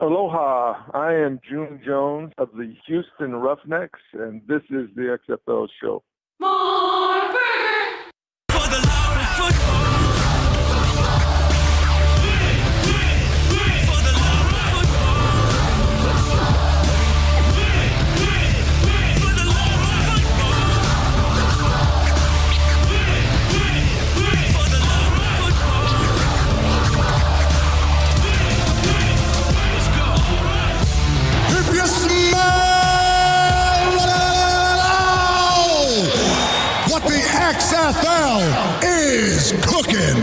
Aloha, I am June Jones of the Houston Roughnecks, and this is the XFL show. More burger! For the love of football. For the love of football. For the love of football. For the love of football. Let's go. If you smell what the XFL is cooking.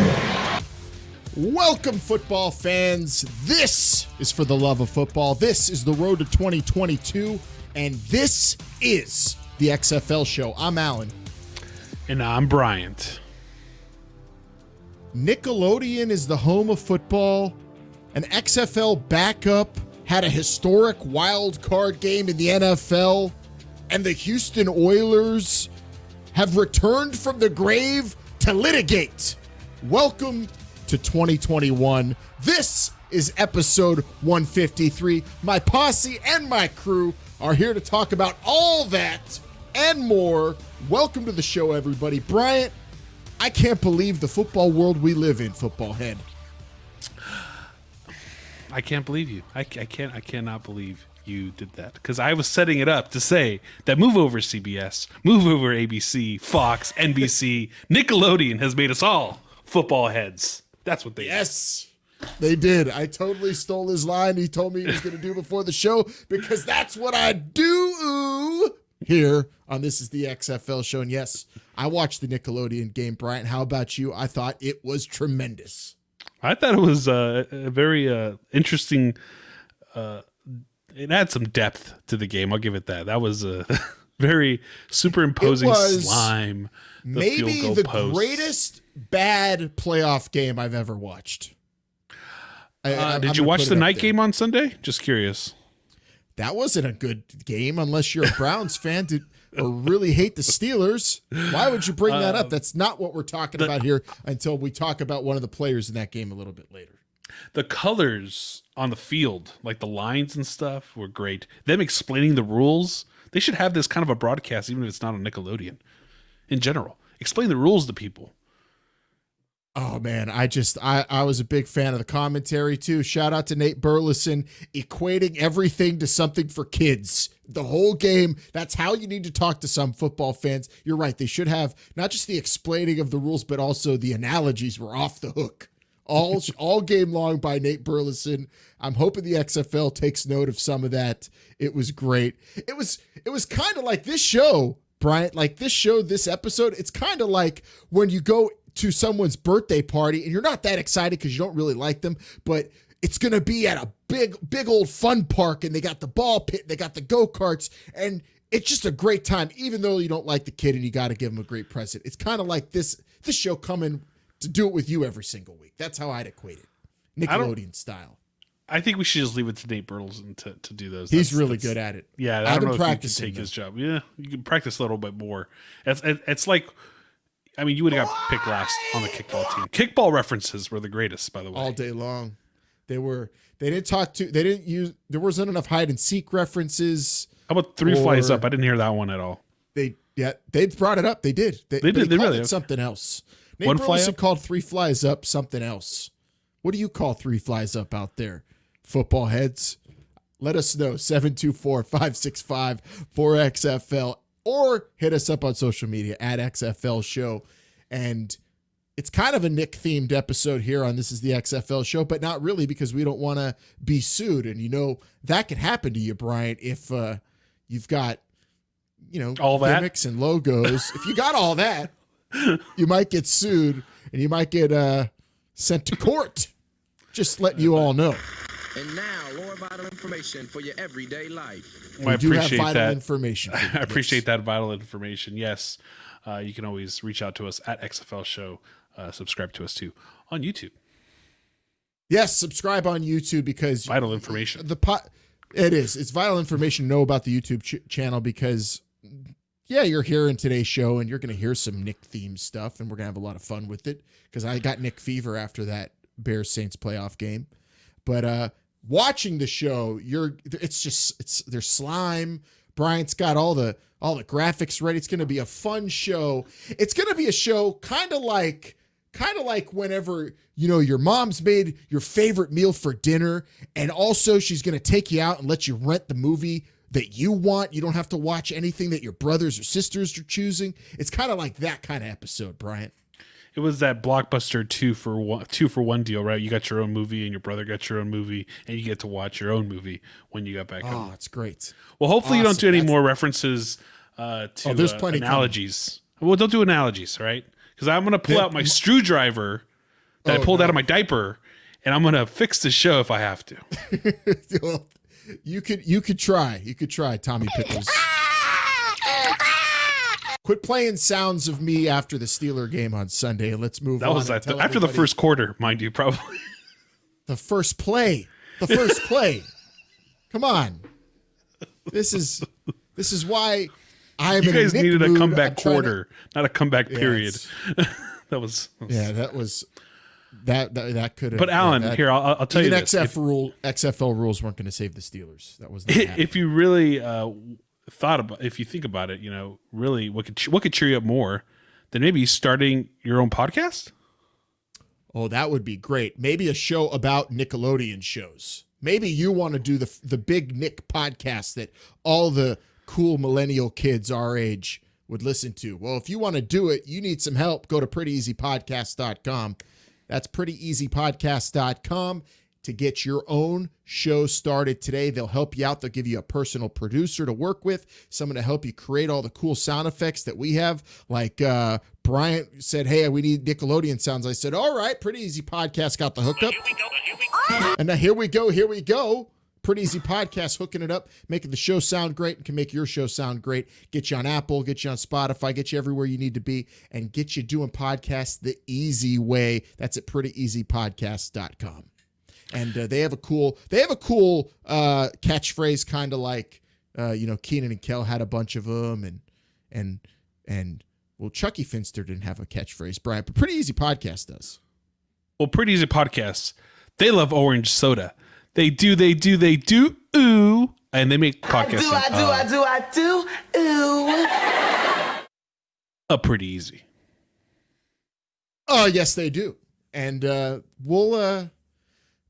Welcome, football fans. This is For the Love of Football. This is the road to 2022, and this is the XFL show. I'm Alan. And I'm Bryant. Nickelodeon is the home of football. An XFL backup had a historic wild card game in the NFL, and the Houston Oilers have returned from the grave to litigate. Welcome to 2021. This is episode 153. My posse and my crew are here to talk about all that and more. Welcome to the show, everybody. Bryant, I can't believe the football world we live in, football head. I can't believe you. I cannot believe you did that, because I was setting it up to say that move over CBS, move over ABC, Fox, NBC, Nickelodeon has made us all football heads. That's what they Yes, they did. I totally stole his line. He told me he was going to do before the show, because that's what I do here on This is the XFL show. And yes, I watched the Nickelodeon game. Bryant, how about you? I thought it was tremendous. I thought it was a very interesting. It had some depth to the game. I'll give it that. That was a very superimposing slime. Maybe the greatest bad playoff game I've ever watched. Did you watch the night game on Sunday? Just curious. That wasn't a good game unless you're a Browns fan or really hate the Steelers. Why would you bring that up? That's not what we're talking about here until we talk about one of the players in that game a little bit later. The colors on the field, like the lines and stuff, were great. Them explaining the rules. They should have this kind of a broadcast, even if it's not on Nickelodeon. In general, explain the rules to people. Oh man, I was a big fan of the commentary too. Shout out to Nate Burleson, equating everything to something for kids. The whole game, that's how you need to talk to some football fans. You're right, they should have not just the explaining of the rules, but also the analogies were off the hook. All game long by Nate Burleson. I'm hoping the XFL takes note of some of that. It was great. It was kind of like this show, Bryant, like this episode. It's kind of like when you go to someone's birthday party and you're not that excited because you don't really like them, but it's going to be at a big old fun park, and they got the ball pit, they got the go-karts, and it's just a great time, even though you don't like the kid and you got to give him a great present. It's kind of like this show coming to do it with you every single week. That's how I'd equate it. Nickelodeon style. I think we should just leave it to Nate Burleson to do those. He's really good at it. Yeah, I've been practicing. practicing. Take his job. Yeah, you can practice a little bit more. It's like, I mean, you would have got picked last on the kickball team. Kickball references were the greatest, by the way. All day long. There wasn't enough hide and seek references. How about three flies up? I didn't hear that one at all. They brought it up. They did. They did. They really it something else. Nate One fly Burleson up? called three flies up something else. What do you call three flies up out there, football heads? Let us know, 724-565-4XFL, or hit us up on social media at XFL Show. And it's kind of a Nick-themed episode here on This is the XFL Show, but not really, because we don't want to be sued. And, that could happen to you, Bryant, if you've got, all that gimmicks and logos. If you got all that, you might get sued and you might get sent to court. Just letting you all know. And now, more vital information for your everyday life. I appreciate that. Information. I appreciate that vital information. Yes, you can always reach out to us at XFL Show. Subscribe to us too on YouTube. Yes, subscribe on YouTube, because Vital information. It's vital information to know about the YouTube channel, because you're hearing today's show and you're going to hear some Nick themed stuff, and we're going to have a lot of fun with it, because I got Nick fever after that Bears Saints playoff game. But watching the show, there's slime. Bryant's got all the graphics ready. It's going to be a fun show. It's going to be a show kind of like whenever, your mom's made your favorite meal for dinner, and also she's going to take you out and let you rent the movie that you want. You don't have to watch anything that your brothers or sisters are choosing. It's kind of like that kind of episode, Bryant. It was that Blockbuster 2-for-1 deal, right? You got your own movie and your brother got your own movie, and you get to watch your own movie when you got back home. Oh, it's great. Well, hopefully you don't do any more references to there's plenty analogies. Well, don't do analogies, right? Because I'm going to pull out my screwdriver that I pulled out of my diaper, and I'm going to fix the show if I have to. Well, you could try. You could try, Tommy Pickles. Quit playing sounds of me after the Steeler game on Sunday, and let's move on. That was after the first quarter, mind you, probably. The first play. Come on. This is why I'm You in guys a Nick needed a mood. comeback quarter, not a comeback period. that was that could have. But Alan, here I'll tell you this: XFL rules weren't going to save the Steelers. That was not happening. If you really if you think about it, really what could cheer you up more than maybe starting your own podcast? Oh, that would be great. Maybe a show about Nickelodeon shows. Maybe you want to do the Big Nick podcast that all the cool millennial kids our age would listen to. Well, if you want to do it, you need some help. Go to prettyeasypodcast.com. That's prettyeasypodcast.com to get your own show started today. They'll help you out. They'll give you a personal producer to work with, someone to help you create all the cool sound effects that we have. Like Bryant said, hey, we need Nickelodeon sounds. I said, all right, Pretty Easy Podcast got the hookup. And now here we go. Pretty Easy Podcast hooking it up, making the show sound great, and can make your show sound great. Get you on Apple, get you on Spotify, get you everywhere you need to be, and get you doing podcasts the easy way. That's at prettyeasypodcast.com. And they have a cool catchphrase, kind of like Keenan and Kel had a bunch of them, and well, Chucky Finster didn't have a catchphrase, Brian, but Pretty Easy Podcast does. Well, Pretty Easy Podcasts, they love orange soda. They do, ooh, and they make podcasts. I do, pretty easy. Oh, yes, they do. And we'll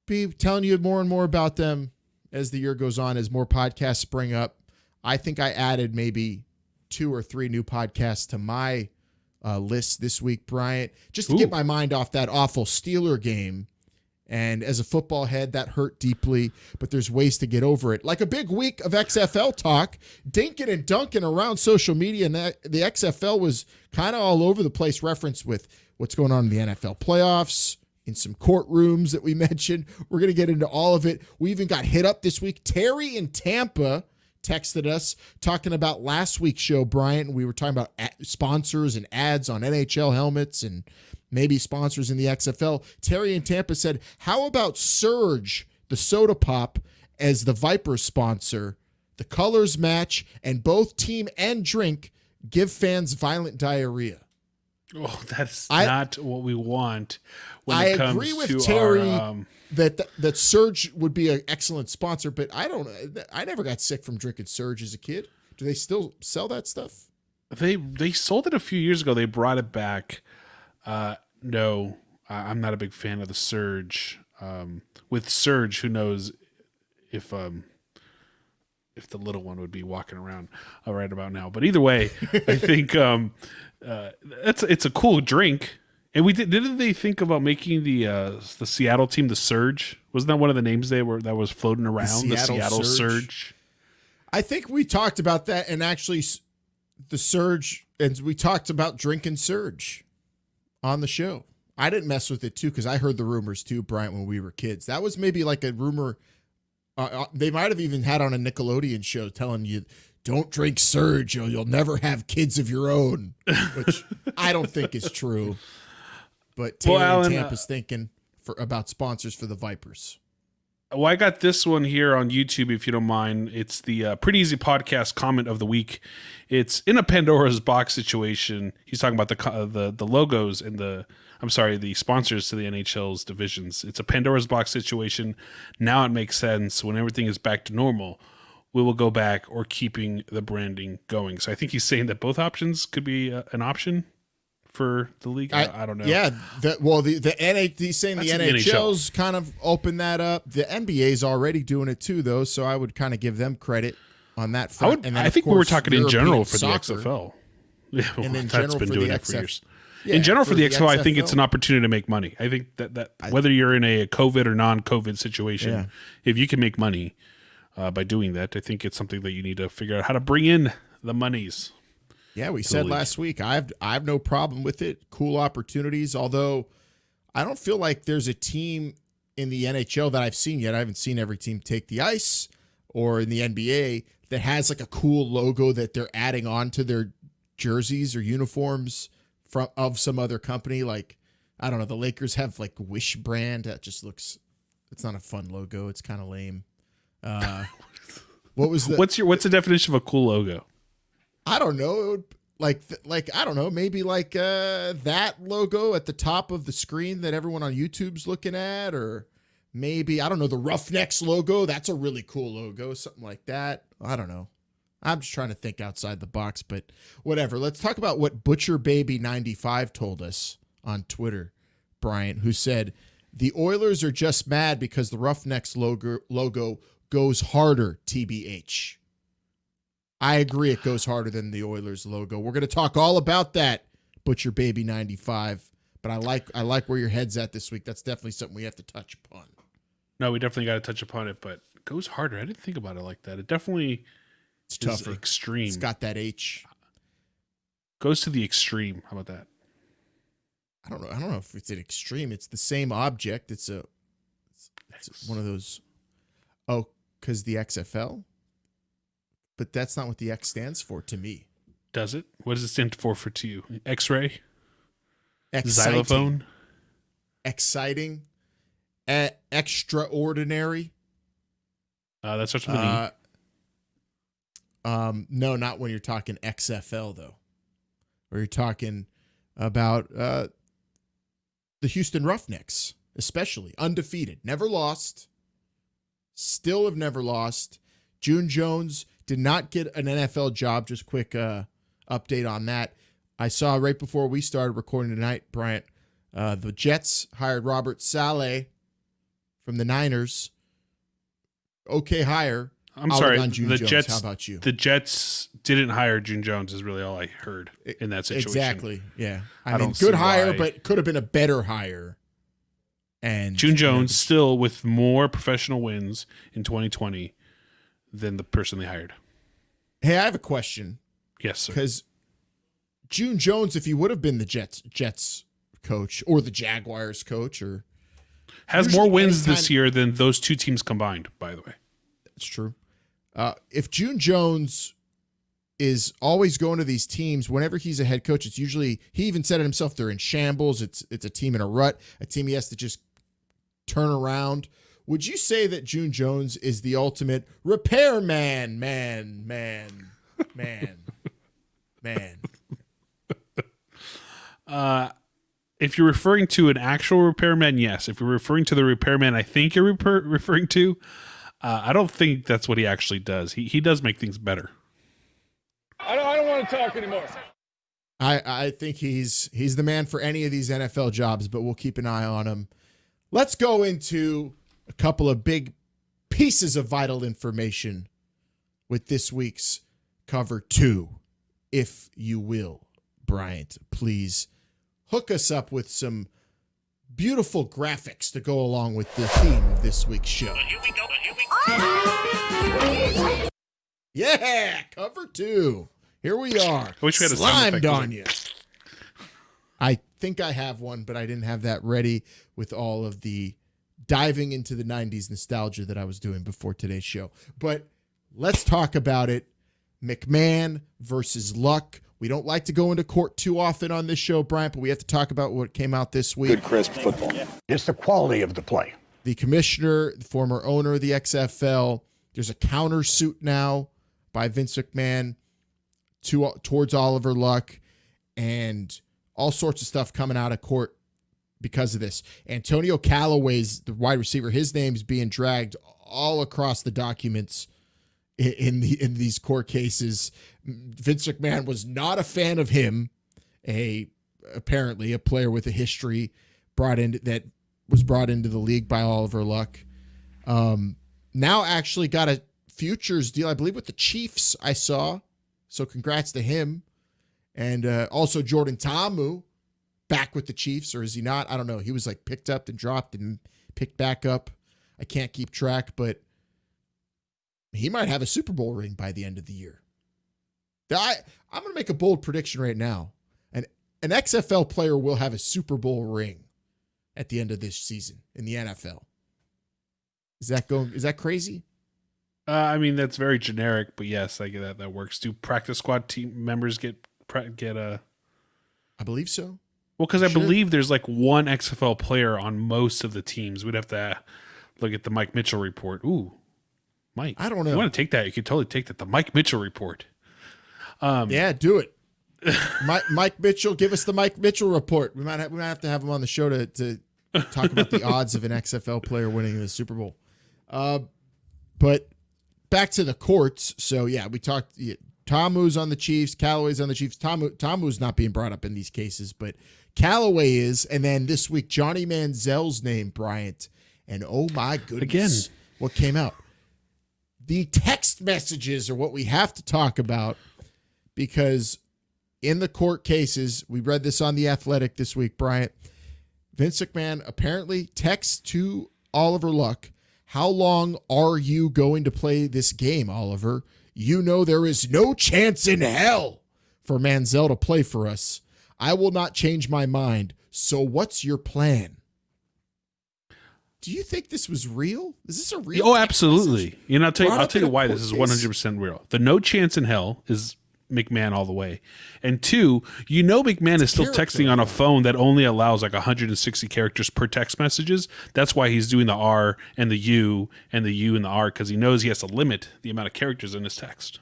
be telling you more and more about them as the year goes on, as more podcasts spring up. I think I added maybe 2 or 3 new podcasts to my list this week, Bryant, just to get my mind off that awful Steeler game. And as a football head, that hurt deeply, but there's ways to get over it. Like a big week of XFL talk, dinking and dunking around social media, and the XFL was kind of all over the place, referenced with what's going on in the NFL playoffs, in some courtrooms that we mentioned. We're going to get into all of it. We even got hit up this week. Terry in Tampa texted us talking about last week's show, Bryant, and we were talking about sponsors and ads on NHL helmets and maybe sponsors in the XFL. Terry in Tampa said, how about Surge, the soda pop, as the Viper sponsor? The colors match, and both team and drink give fans violent diarrhea. Oh, that's not what we want when I it comes agree with to Terry our, that Surge would be an excellent sponsor, but I never got sick from drinking Surge as a kid. Do they still sell that stuff? They sold it a few years ago. They brought it back. No, I'm not a big fan of the Surge. With Surge, who knows if the little one would be walking around right about now. But either way, I think it's a cool drink. And didn't they think about making the Seattle team the Surge? Wasn't that one of the names that was floating around? The Seattle Surge. I think we talked about that, and actually the Surge, and we talked about drinking Surge on the show. I didn't mess with it too, because I heard the rumors too, Bryant, when we were kids. That was maybe like a rumor. They might have even had on a Nickelodeon show telling you, don't drink Surge, or you'll never have kids of your own, which I don't think is true. But Terry in Tampa's thinking about sponsors for the Vipers. Well, I got this one here on YouTube, if you don't mind. It's the Pretty Easy Podcast comment of the week. It's in a Pandora's box situation. He's talking about the logos and the the sponsors to the NHL's divisions. It's a Pandora's box situation. Now it makes sense. When everything is back to normal, we will go back or keeping the branding going. So I think he's saying that both options could be an option for the league. I don't know. Yeah. He's saying the NHL's kind of opened that up. The NBA's already doing it too, though. So I would kind of give them credit on that front. I think we were talking in general for the XFL. Yeah, and in that's general been for doing the it for years. Yeah, in general for the XFL, I think XFL. it's an opportunity to make money. I think that whether you're in a COVID or non-COVID situation, if you can make money by doing that, I think it's something that you need to figure out how to bring in the monies. Yeah, we said last week, I have no problem with it. Cool opportunities, although I don't feel like there's a team in the NHL that I've seen yet. I haven't seen every team take the ice, or in the NBA that has like a cool logo that they're adding on to their jerseys or uniforms of some other company. Like, I don't know, the Lakers have like Wish brand. That just looks, it's not a fun logo. It's kind of lame. What's the definition of a cool logo? I don't know. It would like I don't know, maybe like that logo at the top of the screen that everyone on YouTube's looking at, or maybe, I don't know, the Roughnecks logo. That's a really cool logo, something like that. I don't know. I'm just trying to think outside the box, but whatever. Let's talk about what Butcher Baby 95 told us on Twitter, Bryant, who said the Oilers are just mad because the Roughnecks logo goes harder, TBH. I agree, it goes harder than the Oilers logo. We're going to talk all about that, Butcher Baby 95. But I like where your head's at this week. That's definitely something we have to touch upon. No, we definitely got to touch upon it, but it goes harder. I didn't think about it like that. It definitely it's tougher. Extreme. It's got that H. Goes to the extreme. How about that? I don't know if it's an extreme. It's the same object. It's one of those. Oh, because the XFL? But that's not what the X stands for to me. Does it? What does it stand for to you? X-ray? Exciting. Xylophone? Exciting. Extraordinary. That starts with an E. No, not when you're talking XFL, though. Or you're talking about the Houston Roughnecks, especially. Undefeated. Never lost. Still have never lost. June Jones did not get an NFL job. Just quick update on that. I saw right before we started recording tonight, Bryant, the Jets hired Robert Saleh from the Niners. Okay hire. I'm sorry, the Jones. Jets. How about you? The Jets didn't hire June Jones is really all I heard in that situation. Exactly, yeah. I mean, don't see good hire, why. but could have been a better hire. And June Jones still with more professional wins in 2020 than the person they hired. Hey, I have a question. Yes, sir. Because June Jones, if he would have been the Jets coach or the Jaguars coach, or has more wins this year than those two teams combined, by the way. That's true. If June Jones is always going to these teams, whenever he's a head coach, it's usually, he even said it himself, they're in shambles. It's a team in a rut, a team he has to just turn around. Would you say that June Jones is the ultimate repairman? Man. If you're referring to an actual repairman, yes. If you're referring to the repairman I think you're referring to, I don't think that's what he actually does. He does make things better. I don't want to talk anymore. I think he's the man for any of these NFL jobs, but we'll keep an eye on him. Let's go into a couple of big pieces of vital information with this week's cover 2, if you will. Bryant, please hook us up with some beautiful graphics to go along with the theme of this week's show. Here we go. Yeah, cover 2. Here we are. I wish we had a sound Slimed effect on you. I think I have one, but I didn't have that ready with all of the diving into the 90s nostalgia that I was doing before today's show. But let's talk about it. McMahon versus Luck. We don't like to go into court too often on this show, Bryant, but we have to talk about what came out this week. Good, crisp football. It's the quality of the play. The commissioner, the former owner of the XFL, there's a countersuit now by Vince McMahon towards Oliver Luck, and all sorts of stuff coming out of court because of this. Antonio Callaway's the wide receiver. His name's being dragged all across the documents in these court cases. Vince McMahon was not a fan of him. Apparently a player with a history that was brought into the league by Oliver Luck. Now actually got a futures deal, I believe, with the Chiefs, I saw. So congrats to him. And also Jordan Ta'amu back with the Chiefs, or is he not? I don't know. He was like picked up and dropped and picked back up. I can't keep track, but he might have a Super Bowl ring by the end of the year. I'm going to make a bold prediction right now. An XFL player will have a Super Bowl ring at the end of this season in the NFL. Is that crazy? I mean, that's very generic, but yes, I get that works. Do practice squad team members get a? I believe so. Well, because I believe there's like one XFL player on most of the teams. We'd have to look at the Mike Mitchell report. Ooh, Mike. I don't know. If you want to take that? You could totally take that. The Mike Mitchell report. Yeah, do it. Mike Mitchell, give us the Mike Mitchell report. We might have to have him on the show to talk about the odds of an XFL player winning the Super Bowl. But back to the courts. So yeah, we talked. Ta'amu's on the Chiefs. Callaway's on the Chiefs. Ta'amu's not being brought up in these cases, but Callaway is. And then this week, Johnny Manziel's name, Bryant. And oh my goodness, again, what came out? The text messages are what we have to talk about, because in the court cases, we read this on The Athletic this week, Bryant. Vince McMahon apparently texts to Oliver Luck, "How long are you going to play this game, Oliver? You know there is no chance in hell for Manziel to play for us. I will not change my mind. So what's your plan?" Do you think this was real? Is this a real? Oh, absolutely. You know, I'll tell you why this is 100% real. The no chance in hell is McMahon all the way. And two, you know, McMahon is still texting on a phone that only allows like 160 characters per text messages. That's why he's doing the R and the U and the U and the R, because he knows he has to limit the amount of characters in his text.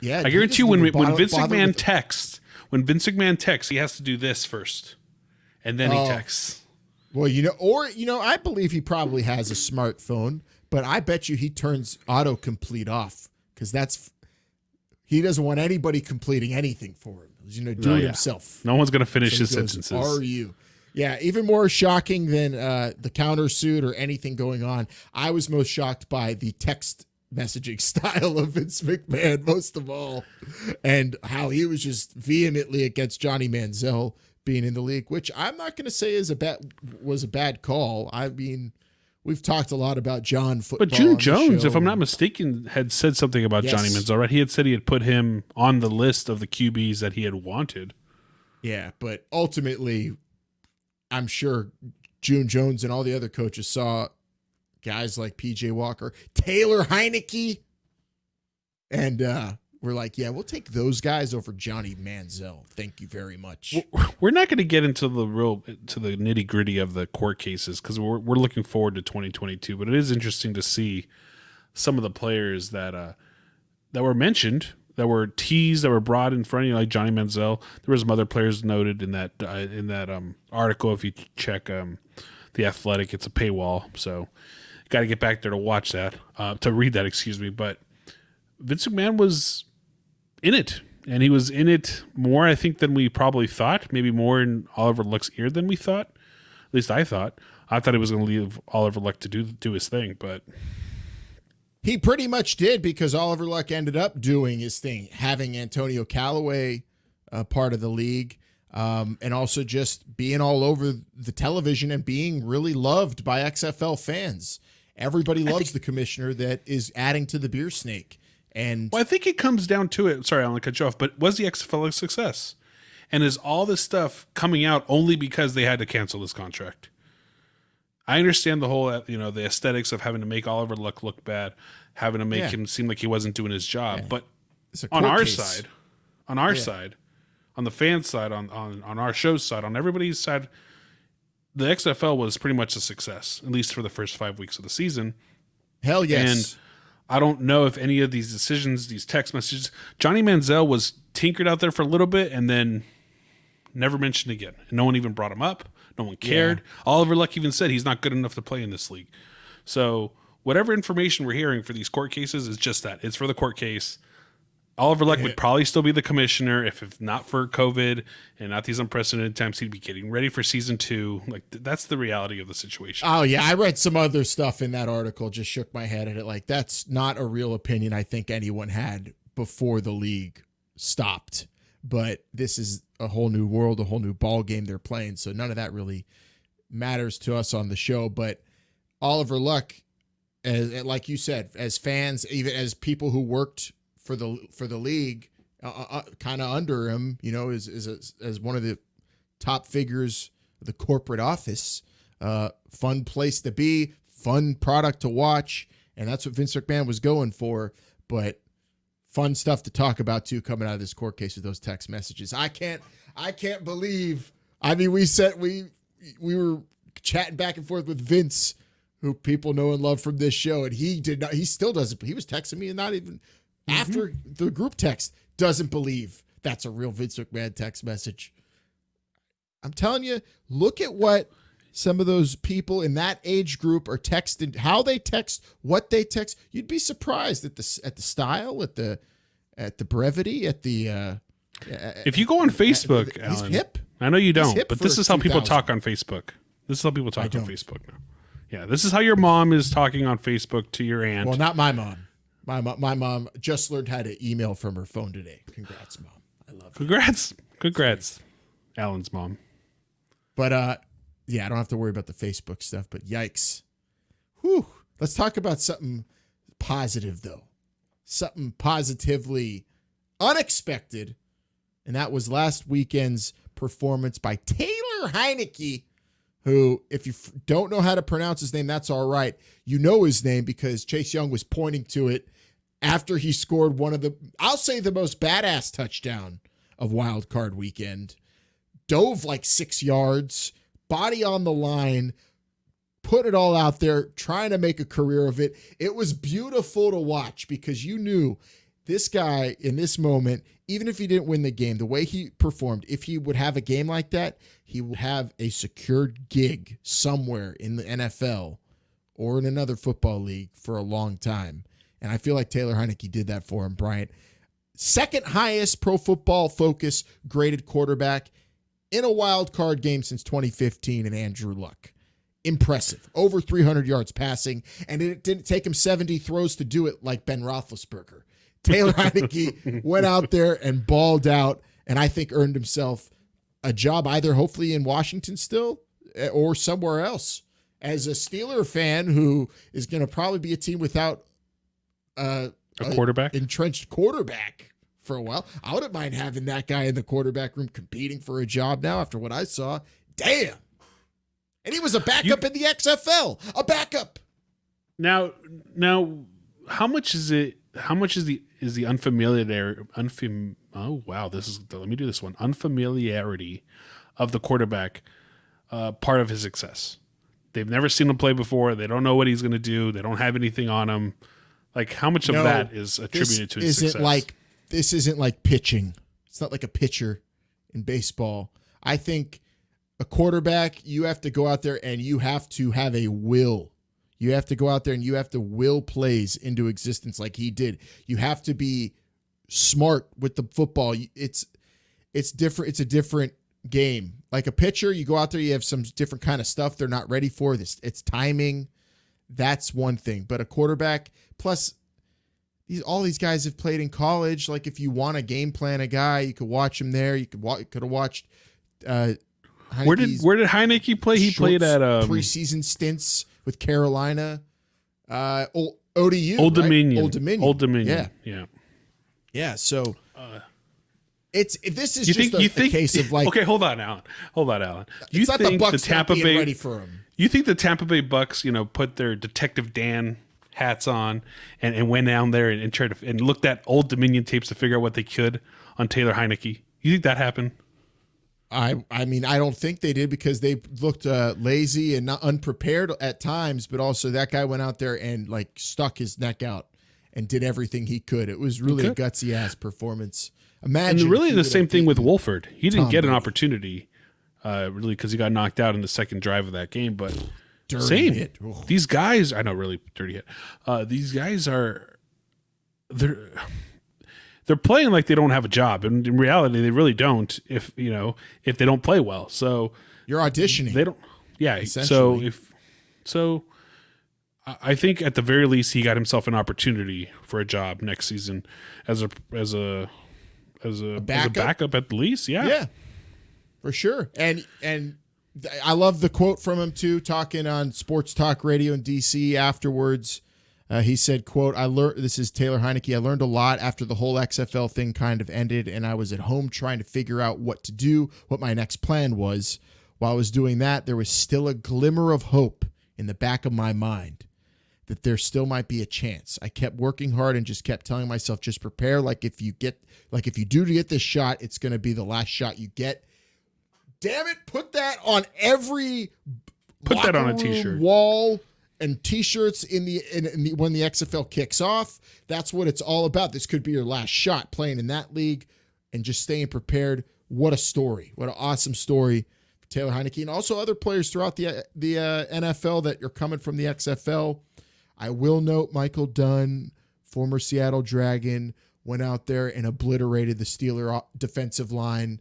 Yeah, I guarantee you, when Vince McMahon texts, he has to do this first, and then he texts. Well, I believe he probably has a smartphone, but I bet you he turns autocomplete off, because he doesn't want anybody completing anything for him. He's going to do it himself. No one's going to finish his sentences. Are you? Yeah, even more shocking than the countersuit or anything going on. I was most shocked by the text messaging style of Vince McMahon, most of all, and how he was just vehemently against Johnny Manziel being in the league, which I'm not going to say was a bad call. I mean, we've talked a lot about John football. But June Jones, if I'm not mistaken, had said something about Johnny Manziel, right? He had said he had put him on the list of the QBs that he had wanted. Yeah, but ultimately, I'm sure June Jones and all the other coaches saw guys like PJ Walker, Taylor Heinecke, and we're like, yeah, we'll take those guys over Johnny Manziel. Thank you very much. We're not going to get into the nitty gritty of the court cases, because we're looking forward to 2022. But it is interesting to see some of the players that were mentioned, that were teased, that were brought in front of you, like Johnny Manziel. There were some other players noted in that article. If you check The Athletic, it's a paywall, so got to get back there to watch that, to read that. Excuse me, but Vince McMahon was in it, and he was in it more, I think, than we probably thought. Maybe more in Oliver Luck's ear than we thought. At least I thought. I thought he was going to leave Oliver Luck to do his thing, but he pretty much did, because Oliver Luck ended up doing his thing, having Antonio Callaway part of the league, and also just being all over the television and being really loved by XFL fans. Everybody loves the commissioner that is adding to the beer snake. And I think it comes down to it. Sorry, I want to cut you off, but was the XFL a success? And is all this stuff coming out only because they had to cancel this contract? I understand the whole, the aesthetics of having to make Oliver Luck look bad, having to make him seem like he wasn't doing his job. Yeah. But on our side, on the fan side, on our show's side, on everybody's side, the XFL was pretty much a success, at least for the first 5 weeks of the season. Hell yes. And I don't know if any of these decisions, these text messages, Johnny Manziel was tinkered out there for a little bit, and then never mentioned again. And no one even brought him up. No one cared. Yeah. Oliver Luck even said he's not good enough to play in this league. So whatever information we're hearing for these court cases is just that. It's for the court case. Oliver Luck would probably still be the commissioner if not for COVID and not these unprecedented times. He'd be getting ready for season 2. Like, that's the reality of the situation. Oh, yeah. I read some other stuff in that article, just shook my head at it. Like, that's not a real opinion I think anyone had before the league stopped. But this is a whole new world, a whole new ball game they're playing. So none of that really matters to us on the show. But Oliver Luck, like you said, as fans, even as people who worked for the league, kind of under him, you know, as one of the top figures of the corporate office. Fun place to be, fun product to watch, and that's what Vince McMahon was going for. But fun stuff to talk about too, coming out of this court case with those text messages. I can't believe. I mean, we were chatting back and forth with Vince, who people know and love from this show, and he did not. He still doesn't. He was texting me and not even. After the group text, doesn't believe that's a real Vince McMahon text message. I'm telling you, look at what some of those people in that age group are texting, how they text, what they text. You'd be surprised at the style, at the brevity, at the. If you go on Facebook, he's Alan, hip. I know you don't, but this is how people 2000. talk on Facebook. This is how people talk on Facebook now. Yeah, this is how your mom is talking on Facebook to your aunt. Well, not my mom. My mom just learned how to email from her phone today. Congrats, Mom. I love you. Congrats, Alan's mom. But, yeah, I don't have to worry about the Facebook stuff, but yikes. Whew. Let's talk about something positive, though. Something positively unexpected, and that was last weekend's performance by Taylor Heinecke, who, if you don't know how to pronounce his name, that's all right. You know his name because Chase Young was pointing to it after he scored one of the, I'll say, the most badass touchdown of Wild Card Weekend. Dove like 6 yards, body on the line, put it all out there, trying to make a career of it. It was beautiful to watch because you knew this guy in this moment, even if he didn't win the game, the way he performed, if he would have a game like that, he would have a secured gig somewhere in the NFL or in another football league for a long time. And I feel like Taylor Heinecke did that for him, Bryant. Second highest Pro Football Focus graded quarterback in a wild card game since 2015 in Andrew Luck. Impressive. Over 300 yards passing, and it didn't take him 70 throws to do it like Ben Roethlisberger. Taylor Heinecke went out there and balled out, and I think earned himself a job either hopefully in Washington still or somewhere else. As a Steeler fan who is going to probably be a team without a quarterback, entrenched quarterback for a while, I wouldn't mind having that guy in the quarterback room competing for a job now after what I saw. Damn. And he was a backup in the XFL, a backup. Now, how much is it? How much is the unfamiliarity? Oh wow, let me do this one. Unfamiliarity of the quarterback part of his success. They've never seen him play before. They don't know what he's going to do. They don't have anything on him. Like, how much of that is attributed to his success? This isn't like pitching. It's not like a pitcher in baseball. I think a quarterback, you have to go out there and you have to have a will. You have to go out there and you have to will plays into existence like he did. You have to be smart with the football. It's different. It's a different game. Like a pitcher, you go out there, you have some different kind of stuff they're not ready for. It's timing. That's one thing. But a quarterback, plus all these guys have played in college. Like if you want to game plan a guy, you could watch him there. You could have watched. Where did Heinecke play? He played at preseason stints with Carolina, ODU, Old Dominion, right? Old Dominion. Yeah. So this is just a case of like. Okay, hold on, Alan. You think the Bucs Tampa Bay ready for him? You think the Tampa Bay Bucks, put their Detective Dan hats on and went down there and tried to and looked at Old Dominion tapes to figure out what they could on Taylor Heinecke? You think that happened? I mean, I don't think they did because they looked lazy and not unprepared at times, but also that guy went out there and like stuck his neck out and did everything he could. It was really a gutsy ass performance. Imagine. And really if he the would same have thing with beaten Wolford. He didn't Tom get an Brady. opportunity, really, because he got knocked out in the second drive of that game. But Dirty same. hit. Oh. These guys, I know, really dirty hit. These guys they're playing like they don't have a job, and in reality, they really don't. If they don't play well, so You're auditioning. they don't. Yeah. Essentially. So I think at the very least he got himself an opportunity for a job next season as a backup at least. Yeah. Yeah, for sure. And I love the quote from him too, talking on Sports Talk Radio in DC afterwards. He said, quote, this is Taylor Heinecke, I learned a lot after the whole XFL thing kind of ended, and I was at home trying to figure out what to do, what my next plan was. While I was doing that, there was still a glimmer of hope in the back of my mind that there still might be a chance. I kept working hard and just kept telling myself, just prepare. If you do get this shot, it's going to be the last shot you get. Damn it. Put that on every Put that on a t-shirt. Wall and t-shirts in the when the XFL kicks off. That's what it's all about. This could be your last shot playing in that league and just staying prepared. What a story. What an awesome story for Taylor Heinecke and also other players throughout the NFL that are coming from the XFL. I will note Michael Dunn, former Seattle Dragon, went out there and obliterated the Steeler defensive line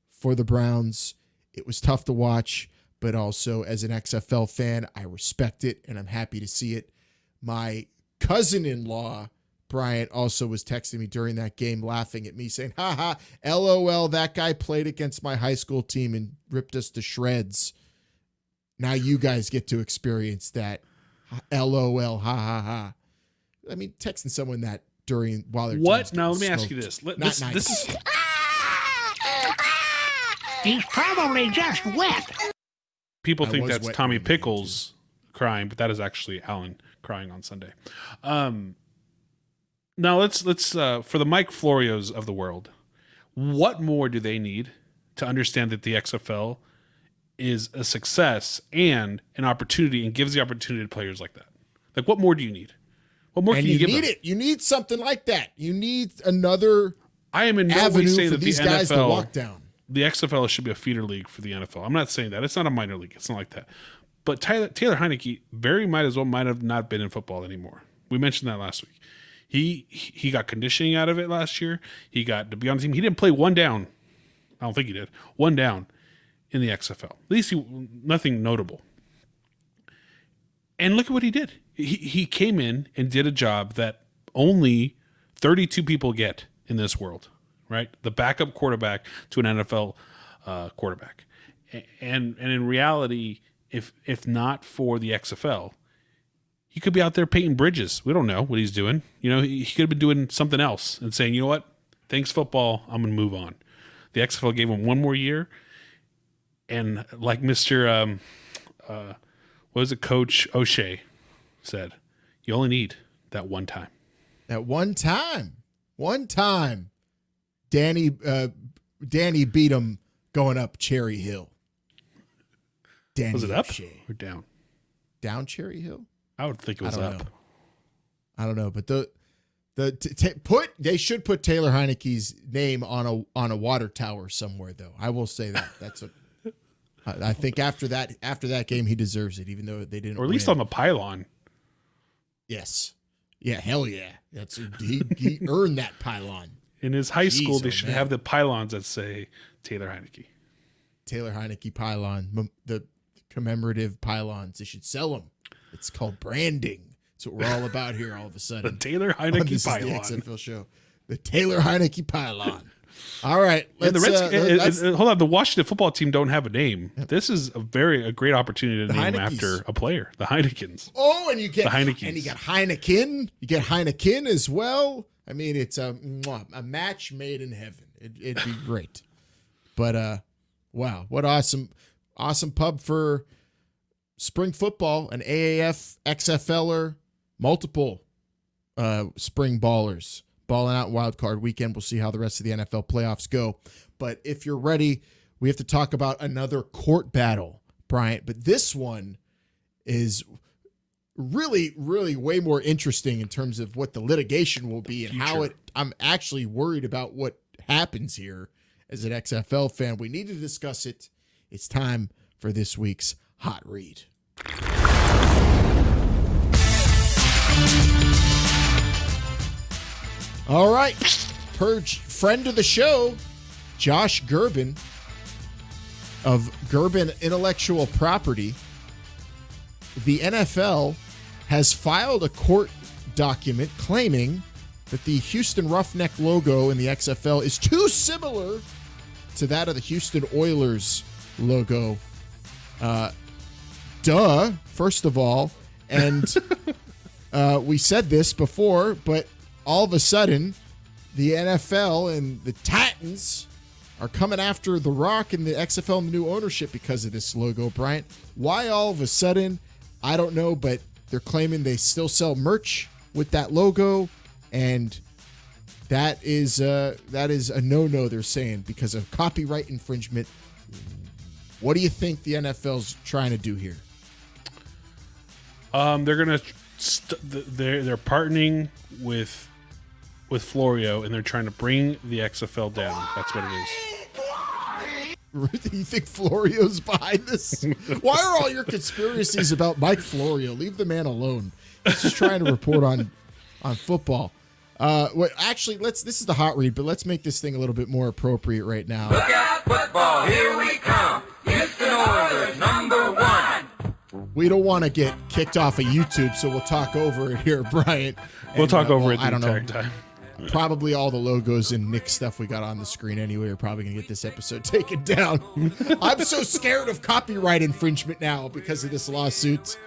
for the Browns. It was tough to watch, but also as an XFL fan, I respect it and I'm happy to see it. My cousin-in-law, Bryant, also was texting me during that game laughing at me saying, haha, LOL, that guy played against my high school team and ripped us to shreds. Now you guys get to experience that. LOL, ha ha ha. I mean, texting someone that while they're what? Now let me ask you this. Not This nice. is He's probably just wet. people I think was that's wet Tommy during the game, Pickles crying, but that is actually Alan crying on Sunday. Now let's for the Mike Florios of the world, what more do they need to understand that the XFL is a success and an opportunity and gives the opportunity to players like that? Like, what more do you need? What more And can you give need them? it. You need something like that. You need another I am in no way avenue saying for that the these guys to walk NFL, down. the XFL should be a feeder league for the NFL. I'm not saying that. It's not a minor league. It's not like that. But Taylor Heinecke might have not been in football anymore. We mentioned that last week. He got conditioning out of it last year. He got to be on the team. He didn't play one down. I don't think he did. One down in the XFL. At least nothing notable. And look at what he did. He came in and did a job that only 32 people get in this world, right? The backup quarterback to an NFL quarterback. And in reality, if not for the XFL, he could be out there painting bridges. We don't know what he's doing. He could have been doing something else and saying, you know what? Thanks, football. I'm going to move on. The XFL gave him one more year. And like Mr. Coach O'Shea said, you only need that one time. That one time, Danny beat him going up Cherry Hill. Danny Was it up O'Shea. or down? Down Cherry Hill? I would think it was up. I don't know, but they should put Taylor Heineke's name on a water tower somewhere, though. I will say that. I think after that game, he deserves it, even though they didn't. Or at least win. on the pylon. Yes. Yeah, hell yeah. He earned that pylon. In his high school, they oh, should man. have the pylons that say Taylor Heinecke. Taylor Heinecke pylon, the commemorative pylons. They should sell them. It's called branding. That's what we're all about here all of a sudden. The Taylor on Heinecke This pylon. Is the XFL show. The Taylor Heinecke pylon. All right. And the hold on. The Washington football team don't have a name. This is a great opportunity to name Heineckes. after a player, the Heinekens. Oh, and you get The Heinekes. and you got Heineken. You get Heineken as well. I mean, it's a match made in heaven. It'd be great. But wow, what awesome pub for spring football. An AAF, XFLer, multiple spring ballers. Balling out wild card weekend. We'll see how the rest of the NFL playoffs go. But if you're ready, we have to talk about another court battle, Bryant. But this one is really, really way more interesting in terms of what the litigation will be and how I'm actually worried about what happens here as an XFL fan. We need to discuss it. It's time for this week's Hot Read. All right. Friend of the show, Josh Gerben of Gerben Intellectual Property. The NFL has filed a court document claiming that the Houston Roughneck logo in the XFL is too similar to that of the Houston Oilers logo. First of all. And we said this before, but all of a sudden, the NFL and the Titans are coming after The Rock and the XFL and the new ownership because of this logo, Bryant. Why all of a sudden? I don't know, but they're claiming they still sell merch with that logo, and that is a no-no, they're saying, because of copyright infringement. What do you think the NFL's trying to do here? They're gonna they're partnering with Florio, and they're trying to bring the XFL down. That's what it is. Do you think Florio's behind this? Why are all your conspiracies about Mike Florio? Leave the man alone. He's just trying to report on football. Actually, this is the hot read, but let's make this thing a little bit more appropriate right now. Look out, football, here we come. Houston Oilers, #1. We don't want to get kicked off of YouTube, so we'll talk over it here, Bryant. We'll talk over it the entire time. Probably all the logos and Nick stuff we got on the screen anyway are probably going to get this episode taken down. I'm so scared of copyright infringement now because of this lawsuit.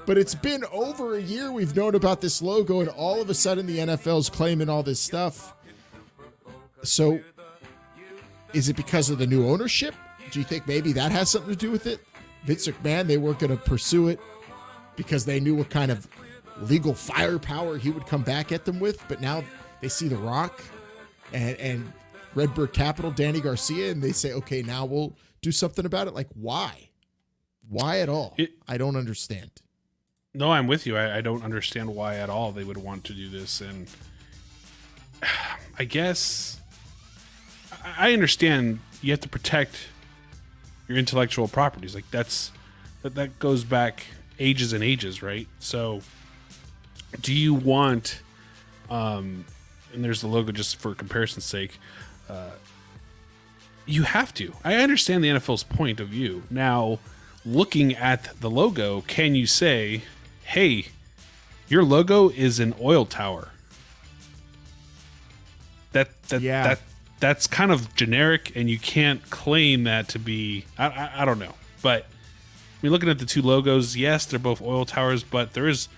But it's been over a year we've known about this logo, and all of a sudden the NFL's claiming all this stuff. So is it because of the new ownership? Do you think maybe that has something to do with it? Vince McMahon, they weren't going to pursue it because they knew what kind of legal firepower he would come back at them with. But now they see The Rock and Redbird Capital, Danny Garcia, and they say, okay, now we'll do something about it. Like, why? Why at all? I don't understand. No, I'm with you. I don't understand why at all they would want to do this. And I guess I understand you have to protect your intellectual properties. Like that goes back ages and ages, right? So do you want, and there's the logo just for comparison's sake, you have to. I understand the NFL's point of view. Now, looking at the logo, can you say, hey, your logo is an oil tower? That's kind of generic, and you can't claim that to be. I don't know, but I mean, looking at the two logos, yes, they're both oil towers, but there is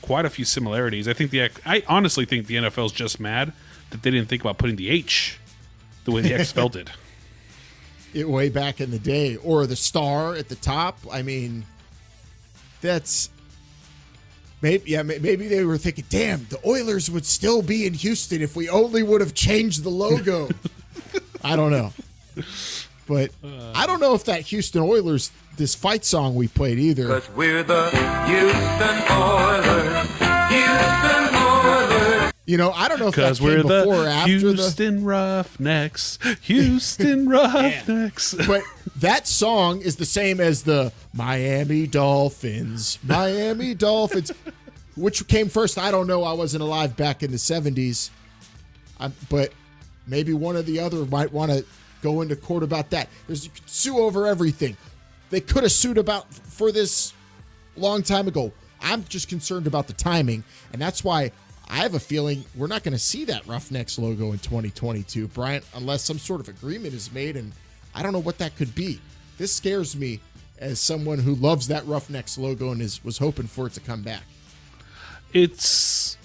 quite a few similarities. I honestly think the NFL's just mad that they didn't think about putting the H the way the XFL did. Way back in the day, or the star at the top. I mean, that's maybe they were thinking, damn, the Oilers would still be in Houston if we only would have changed the logo. I don't know, but I don't know if that Houston Oilers, this fight song we played either. Because we're the Houston Oilers. Houston Oilers. You know, I don't know if that came before or after Houston Roughnecks. Houston Roughnecks. But that song is the same as the Miami Dolphins. Miami Dolphins. Which came first? I don't know. I wasn't alive back in the 70s. But maybe one or the other might want to go into court about that. You could sue over everything. They could have sued for this a long time ago. I'm just concerned about the timing, and that's why I have a feeling we're not going to see that Roughnecks logo in 2022, Bryant, unless some sort of agreement is made, and I don't know what that could be. This scares me as someone who loves that Roughnecks logo and was hoping for it to come back. Does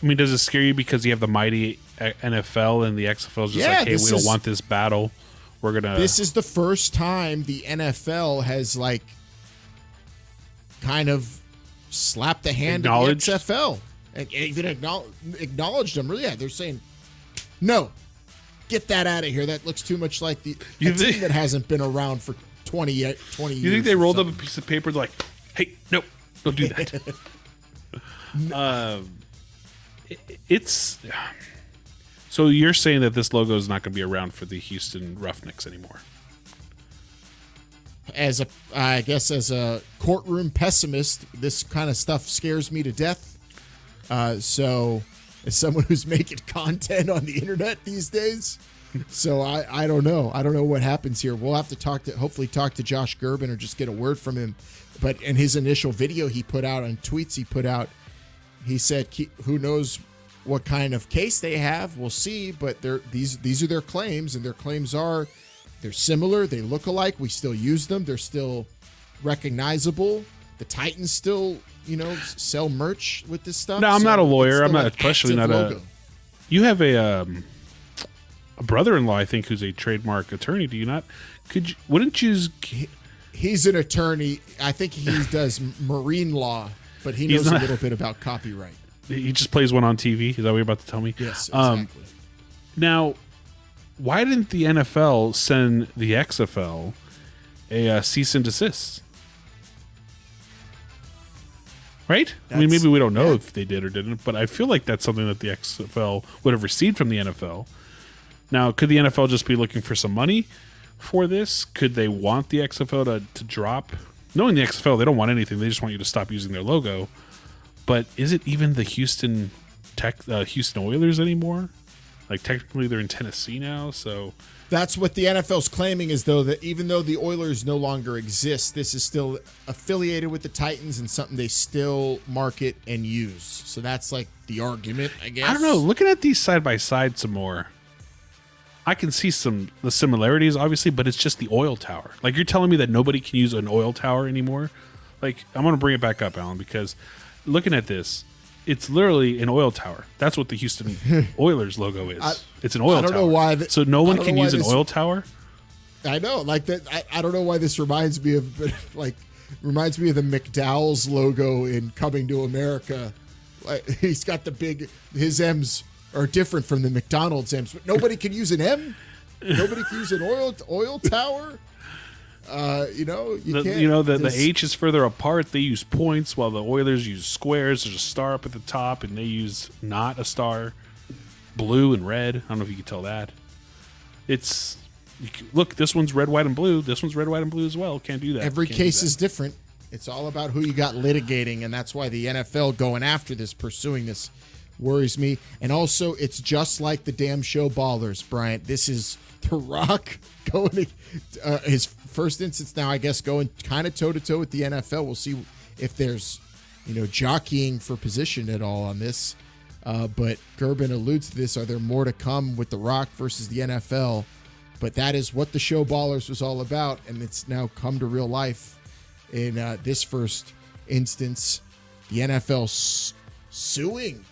it scare you because you have the mighty NFL and the XFL is just like, hey, we don't want this battle. This is the first time the NFL has kind of slapped the hand of the XFL and even acknowledged them. Yeah, they're saying, no, get that out of here. That looks too much like the team that hasn't been around for 20 years. You think they rolled up a piece of paper like, hey, no, don't do that. So you're saying that this logo is not going to be around for the Houston Roughnecks anymore? I guess as a courtroom pessimist, this kind of stuff scares me to death. So as someone who's making content on the internet these days, so I don't know. I don't know what happens here. We'll have to hopefully talk to Josh Gerben or just get a word from him. But in his initial video he put out on tweets he put out, he said, who knows what kind of case they have. We'll see. But these are their claims, and their claims are they're similar. They look alike. We still use them. They're still recognizable. The Titans still, sell merch with this stuff. No, I'm not a lawyer. I'm not, especially not logo. You have a brother-in-law, I think, who's a trademark attorney. Do you not? Wouldn't you? He's an attorney. I think he does marine law, but he knows a little bit about copyright. He just plays one on TV. Is that what you're about to tell me? Yes, exactly. Now, why didn't the NFL send the XFL a cease and desist? Right? I mean, maybe we don't know if they did or didn't, but I feel like that's something that the XFL would have received from the NFL. Now, could the NFL just be looking for some money for this? Could they want the XFL to drop? Knowing the XFL, they don't want anything. They just want you to stop using their logo. But is it even the Houston Oilers anymore? Like, technically, they're in Tennessee now, so... That's what the NFL's claiming, is though that even though the Oilers no longer exist, this is still affiliated with the Titans and something they still market and use. So that's like the argument, I guess. I don't know. Looking at these side by side some more, I can see the similarities, obviously, but it's just the oil tower. Like, you're telling me that nobody can use an oil tower anymore? Like, I'm going to bring it back up, Alan, because looking at this, it's literally an oil tower. That's what the Houston Oilers logo is. It's an oil tower. I don't know why. So no one can use an oil tower? I know. Like that. I don't know why this reminds me of the McDowell's logo in Coming to America. Like, he's got his M's are different from the McDonald's M's, but nobody can use an M. Nobody can use an oil tower. You can't. The H is further apart. They use points while the Oilers use squares. There's a star up at the top, and they use not a star. Blue and red. I don't know if you can tell that. Look, this one's red, white, and blue. This one's red, white, and blue as well. Can't do that. Every case is different. It's all about who you got litigating, and that's why the NFL going after this, pursuing this, worries me. And also, it's just like the damn show Ballers, Bryant. This is The Rock going to his first instance now, I guess, going kind of toe-to-toe with the NFL. We'll see if there's, jockeying for position at all on this. But Gerben alludes to this. Are there more to come with The Rock versus the NFL? But that is what the show Ballers was all about, and it's now come to real life in this first instance. The NFL suing.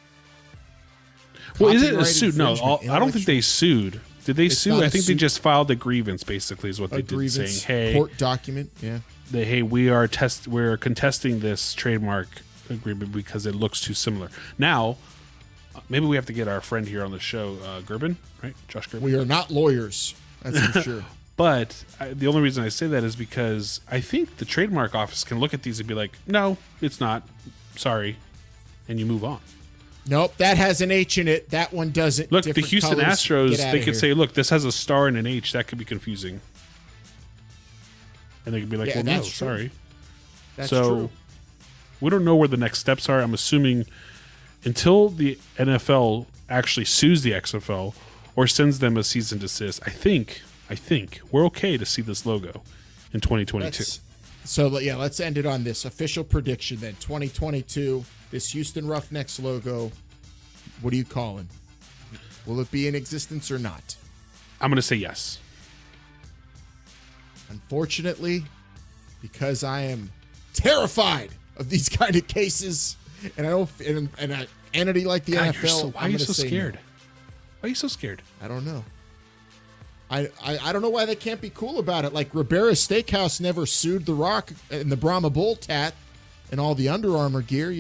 Well, is it a suit? No, I don't think they sued. Did they sue? I think they just filed a grievance, basically, is what they did, saying, hey, court document, yeah. We're contesting this trademark agreement because it looks too similar. Now, maybe we have to get our friend here on the show, Gerben, right? Josh Gerben. We are not lawyers, that's for sure. But the only reason I say that is because I think the trademark office can look at these and be like, no, it's not. Sorry. And you move on. Nope, that has an H in it. That one doesn't. Look, the Houston Astros, they could say, look, this has a star and an H. That could be confusing. And they could be like, well, no, sorry. That's true. We don't know where the next steps are. I'm assuming until the NFL actually sues the XFL or sends them a cease and desist, I think we're okay to see this logo in 2022. Let's end it on this official prediction then. 2022, this Houston Roughnecks logo, what are you calling? Will it be in existence or not? I'm going to say yes. Unfortunately, because I am terrified of these kind of cases, and I don't, and an entity like the NFL. Why are you so scared? Why are you so scared? I don't know. I don't know why they can't be cool about it. Like, Ribera's Steakhouse never sued The Rock in the Brahma Bull tat and all the Under Armour gear,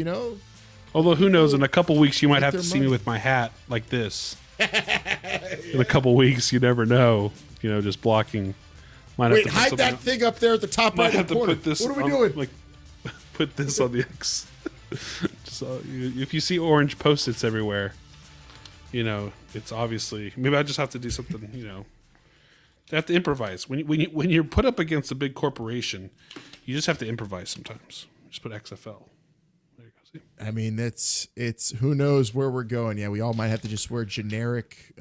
Although, who knows, in a couple weeks you might have to see me with my hat like this. In a couple weeks, you never know. Just blocking. Wait, hide that thing up there at the top right hand corner. What are we doing? Like, put this on the X. If you see orange Post-its everywhere, you know, it's obviously, maybe I just have to do something, you know, I have to improvise. When you're put up against a big corporation, you just have to improvise sometimes. Just put XFL. There you go. See? I mean, it's who knows where we're going. Yeah, we all might have to just wear generic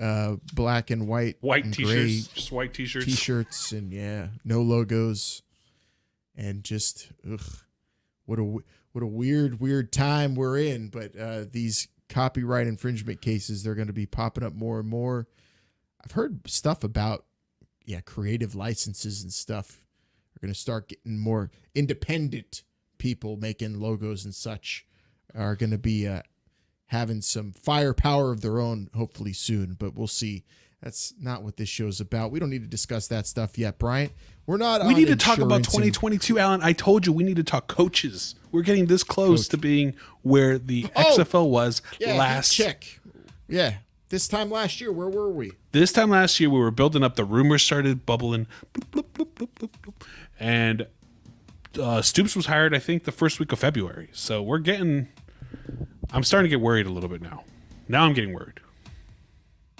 black and white and T-shirts, just white T-shirts, and no logos, and just what a weird time we're in. But these copyright infringement cases, they're going to be popping up more and more. I've heard stuff about creative licenses and stuff are going to start getting more independent. People making logos and such are going to be having some firepower of their own hopefully soon, but we'll see. That's not what this show's about. We don't need to discuss that stuff yet, Bryant. We need to talk about 2022, Alan. I told you we need to talk coaches. We're getting this close to being where the XFL was last. Check. Yeah. This time last year, where were we? This time last year, we were building up. The rumors started bubbling. Bloop, bloop, bloop, bloop, bloop, bloop. And Stoops was hired, I think, the first week of February. So I'm starting to get worried a little bit now. Now I'm getting worried.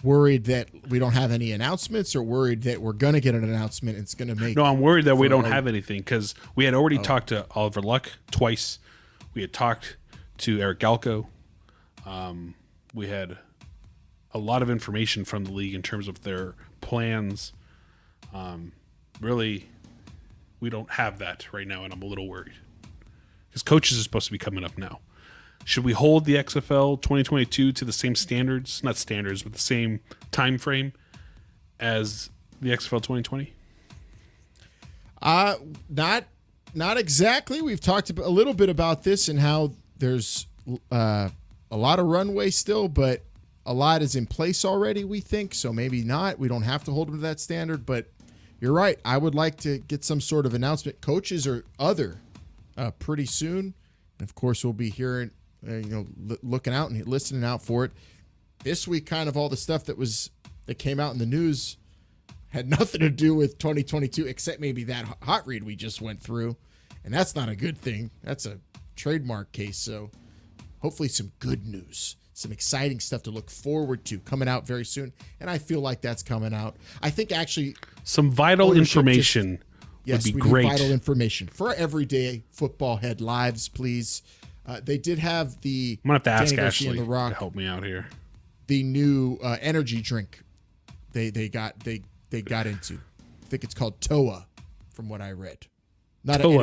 Worried that we don't have any announcements, or worried that we're going to get an announcement and it's going to make... No, I'm worried that we don't have anything, because we had already talked to Oliver Luck twice. We had talked to Eric Galco. We had a lot of information from the league in terms of their plans. Really, we don't have that right now, and I'm a little worried. Because coaches are supposed to be coming up now. Should we hold the XFL 2022 to the same standards, not standards, but the same time frame as the XFL 2020? Not exactly. We've talked a little bit about this and how there's a lot of runway still, but a lot is in place already, we think. So maybe not. We don't have to hold them to that standard, but you're right. I would like to get some sort of announcement, coaches or other, pretty soon. And of course, we'll be hearing, looking out and listening out for it. This week, kind of all the stuff that came out in the news had nothing to do with 2022, except maybe that hot read we just went through. And that's not a good thing. That's a trademark case. So hopefully some good news, some exciting stuff to look forward to coming out very soon. And I feel like that's coming out. I think actually some vital information would be great. Need vital information for our everyday football head lives, please. They did have the... I'm going to have to Danny ask Garcia Ashley and The Rock, to help me out here. The new energy drink they got into. I think it's called TOA, from what I read. Not TOA. An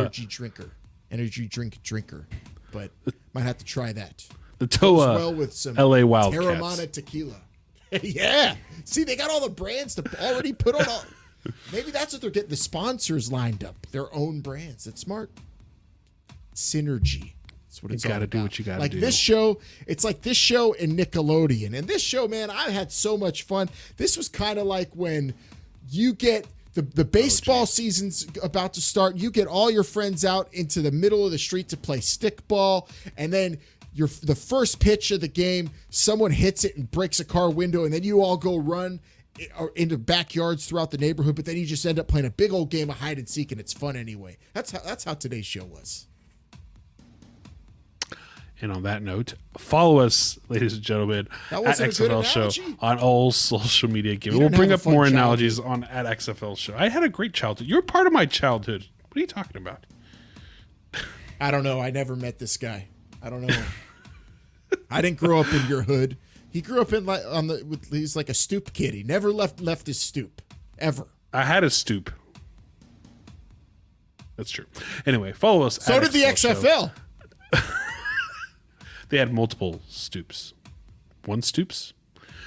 energy drinker, but might have to try that. The TOA, goes well with some LA Wildcats. Terramana tequila. Yeah. See, they got all the brands to already put on all. Maybe that's what they're getting the sponsors lined up. Their own brands. That's smart. Synergy. That's what it's all about. You got to do what you got to do. Like this show, it's like this show and Nickelodeon. And this show, man, I had so much fun. This was kind of like when you get the baseball season's about to start. You get all your friends out into the middle of the street to play stickball, and then the first pitch of the game, someone hits it and breaks a car window, and then you all go run into backyards throughout the neighborhood, but then you just end up playing a big old game of hide and seek, and it's fun anyway. That's how today's show was. And on that note, follow us, ladies and gentlemen, at XFL Show on all social media. We'll bring up more analogies at XFL Show. I had a great childhood. You're part of my childhood. What are you talking about? I don't know. I never met this guy. I don't know. I didn't grow up in your hood. He grew up in he's like a stoop kid. He never left his stoop ever. I had a stoop. That's true. Anyway, follow us. So did the XFL. They had multiple stoops. One stoops?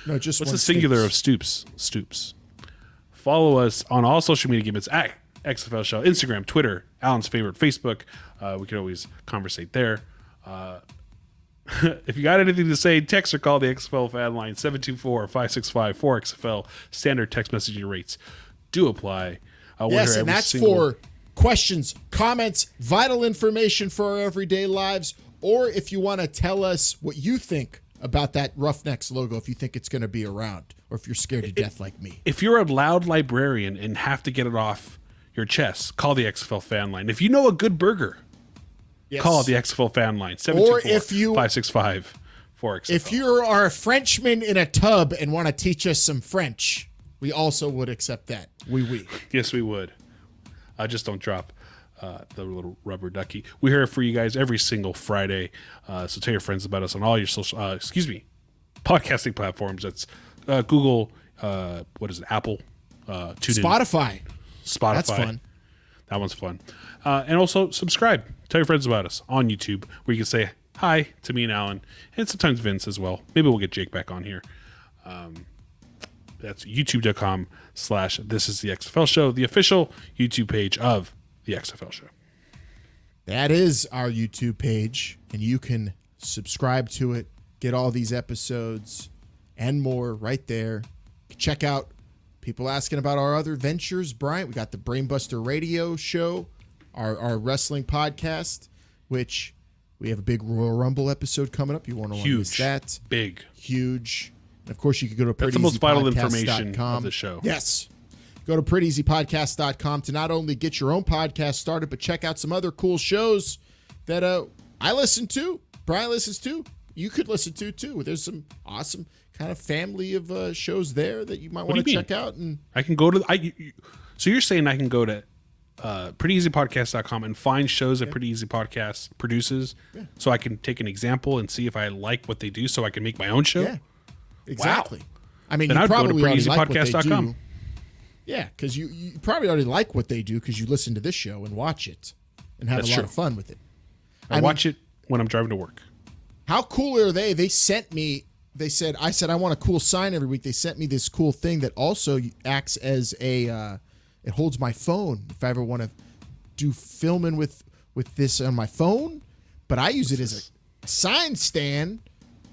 No, just what's one the singular stoops. of stoops? Stoops. Follow us on all social media gimmicks at XFL Show, Instagram, Twitter, Alan's favorite, Facebook. We can always conversate there. If you got anything to say, text or call the XFL Fan Line 724-565-4XFL. Standard text messaging rates do apply. Yes, and that's for questions, comments, vital information for our everyday lives. Or if you want to tell us what you think about that Roughnecks logo, if you think it's going to be around, or if you're scared to death like me. If you're a loud librarian and have to get it off your chest, call the XFL Fan Line. If you know a good burger, call the XFL Fan Line, 724-565-4XFL. for XFL. If you are a Frenchman in a tub and want to teach us some French, we also would accept that. Oui. Yes, we would. Just don't drop the little rubber ducky. We're here for you guys every single Friday. So tell your friends about us on all your social, podcasting platforms. That's Google, Apple, TuneIn. Spotify. That's fun. That one's fun. And also subscribe. Tell your friends about us on YouTube, where you can say hi to me and Alan, and sometimes Vince as well. Maybe we'll get Jake back on here. That's youtube.com/This Is the XFL Show, the official YouTube page of the XFL Show. That is our YouTube page, and you can subscribe to it, get all these episodes and more right there. Check out people asking about our other ventures. Bryant, we got the Brainbuster Radio Show, our wrestling podcast, which we have a big Royal Rumble episode coming up. You won't want to miss that. Big. Huge. And of course, you can go to That's the most vital information of the show. Yes. Go to prettyeasypodcast.com to not only get your own podcast started, but check out some other cool shows that I listen to, Brian listens to, you could listen to too. There's some awesome kind of family of shows there that you might want to check out. And I can go to so you're saying I can go to prettyeasypodcast.com and find shows that Pretty Easy Podcast produces, so I can take an example and see if I like what they do, so I can make my own show. Yeah, exactly. Wow. I mean, then you I'd probably go to already like what they prettyeasypodcast.com. do. Yeah, because you probably already like what they do because you listen to this show and watch it and have a lot of fun with it. I watch it when I'm driving to work. How cool are they? They sent me. I said I want a cool sign every week. They sent me this cool thing that also acts as a. It holds my phone if I ever want to do filming with this on my phone. But I use it as a sign stand.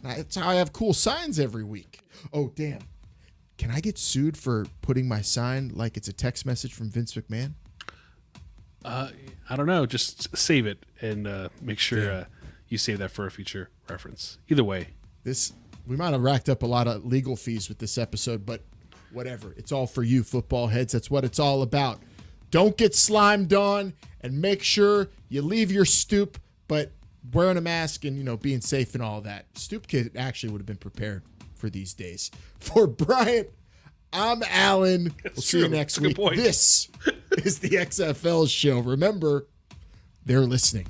That's how I have cool signs every week. Oh, damn. Can I get sued for putting my sign like it's a text message from Vince McMahon? I don't know. Just save it and make sure you save that for a future reference. Either way. We might have racked up a lot of legal fees with this episode, but whatever. It's all for you, football heads. That's what it's all about. Don't get slimed on, and make sure you leave your stoop, but wearing a mask and, being safe and all that. Stoop kid actually would have been prepared for these days. For Bryant, I'm Alan. We'll see you next week. This is the XFL Show. Remember, they're listening.